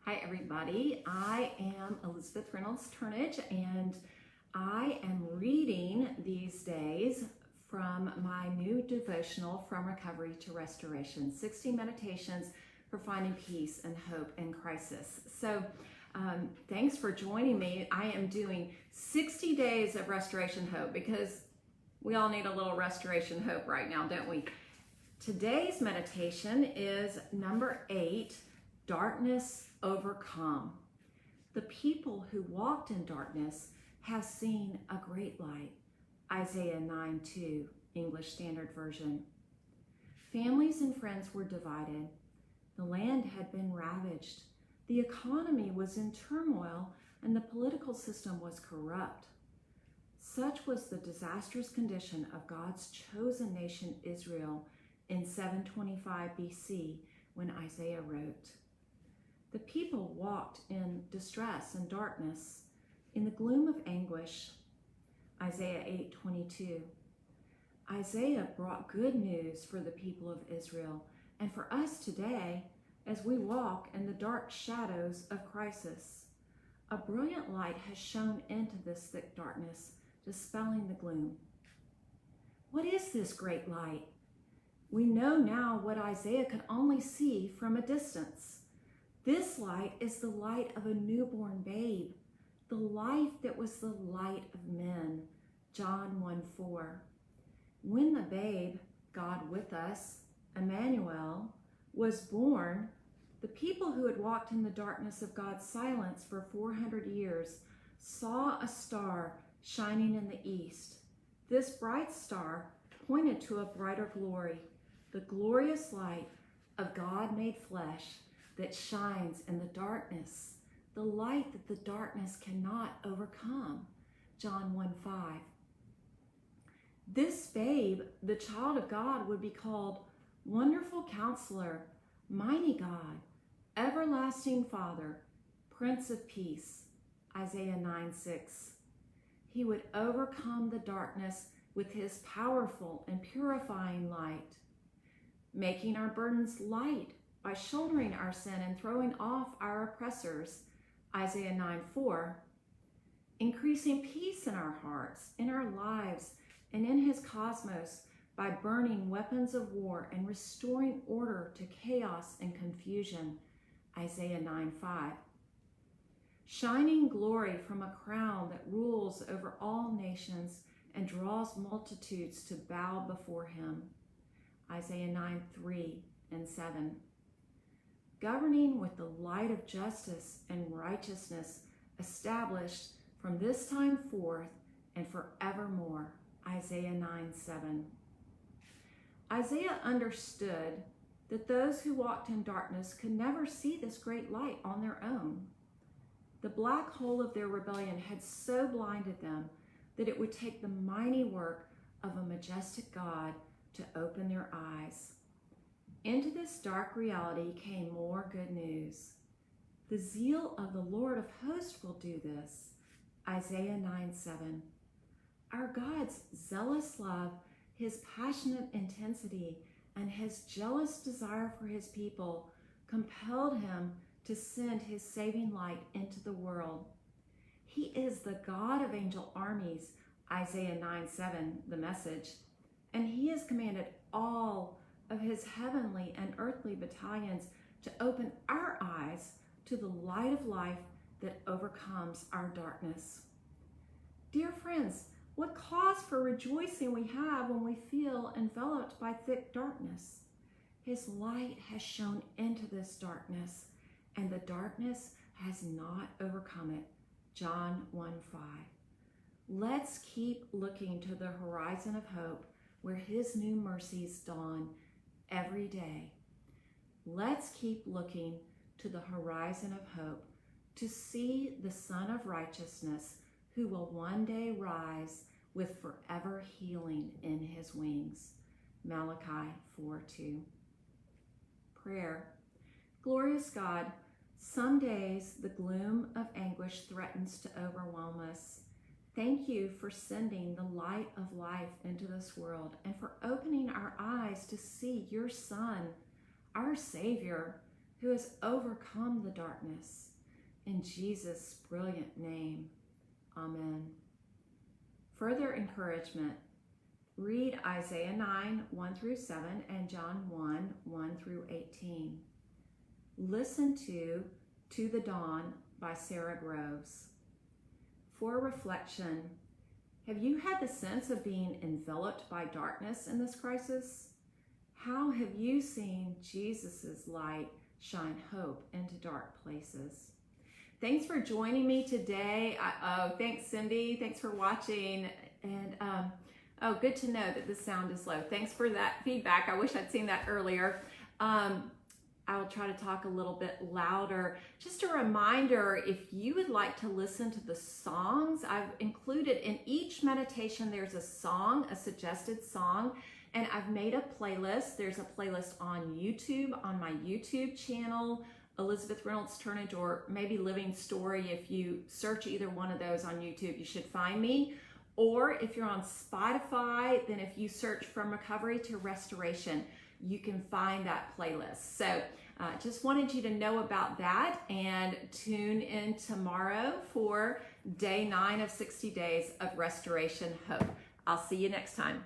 Hi everybody, I am Elizabeth Reynolds Turnage and I am reading these days from my new devotional, From Recovery to Restoration, 60 Meditations for Finding Peace and Hope in Crisis. So thanks for joining me. I am doing 60 days of restoration hope because we all need a little restoration hope right now, don't we? Today's meditation is number 8, Darkness Overcome. The people who walked in darkness have seen a great light. Isaiah 9:2, English Standard Version. Families and friends were divided. The land had been ravaged. The economy was in turmoil and the political system was corrupt. Such was the disastrous condition of God's chosen nation Israel in 725 BC when Isaiah wrote. The people walked in distress and darkness, in the gloom of anguish. Isaiah 8:22. Isaiah brought good news for the people of Israel and for us today as we walk in the dark shadows of crisis. A brilliant light has shone into this thick darkness, dispelling the gloom. What is this great light? We know now what Isaiah could only see from a distance. This light is the light of a newborn babe, the life that was the light of men. John 1:4. When the babe, God with us, Emmanuel, was born, the people who had walked in the darkness of God's silence for 400 years saw a star shining in the east. This bright star pointed to a brighter glory, the glorious light of God made flesh that shines in the darkness, the light that the darkness cannot overcome. John 1:5. This babe, the child of God, would be called Wonderful Counselor, Mighty God, Everlasting Father, Prince of Peace. Isaiah 9:6. He would overcome the darkness with his powerful and purifying light, making our burdens light by shouldering our sin and throwing off our oppressors. Isaiah 9:4. Increasing peace in our hearts, in our lives, and in his cosmos by burning weapons of war and restoring order to chaos and confusion. Isaiah 9:5. Shining glory from a crown that rules over all nations and draws multitudes to bow before him. Isaiah 9:3 and 7. Governing with the light of justice and righteousness established from this time forth and forevermore. Isaiah 9:7. Isaiah understood that those who walked in darkness could never see this great light on their own. The black hole of their rebellion had so blinded them that it would take the mighty work of a majestic God to open their eyes. Into this dark reality came more good news. The zeal of the Lord of hosts will do this. Isaiah 9:7. Our God's zealous love, his passionate intensity, and his jealous desire for his people compelled him to send his saving light into the world. He is the God of angel armies, Isaiah 9:7, the Message, and he has commanded all of his heavenly and earthly battalions to open our eyes to the light of life that overcomes our darkness. Dear friends, what cause for rejoicing we have when we feel enveloped by thick darkness. His light has shone into this darkness, and the darkness has not overcome it. John 1:5. Let's keep looking to the horizon of hope where his new mercies dawn every day. Let's keep looking to the horizon of hope to see the Son of Righteousness who will one day rise with forever healing in his wings. Malachi 4:2. Prayer. Glorious God, some days the gloom of anguish threatens to overwhelm us. Thank you for sending the light of life into this world and for opening our eyes to see your Son, our Savior, who has overcome the darkness. In Jesus' brilliant name, amen. Further encouragement, read Isaiah 9, 1 through 7, and John 1, 1 through 18. Listen To the Dawn by Sarah Groves. For reflection, have you had the sense of being enveloped by darkness in this crisis? How have you seen Jesus' light shine hope into dark places? Thanks for joining me today. Thanks, Cindy. Thanks for watching. And good to know that the sound is low. Thanks for that feedback. I wish I'd seen that earlier. I'll try to talk a little bit louder. Just a reminder, if you would like to listen to the songs, I've included in each meditation, there's a song, a suggested song, and I've made a playlist. There's a playlist on YouTube, on my YouTube channel, Elizabeth Reynolds Turnage, or maybe Living Story. If you search either one of those on YouTube, you should find me. Or if you're on Spotify, then if you search From Recovery to Restoration, you can find that playlist. So just wanted you to know about that, and tune in tomorrow for day 9 of 60 days of restoration hope. I'll see you next time.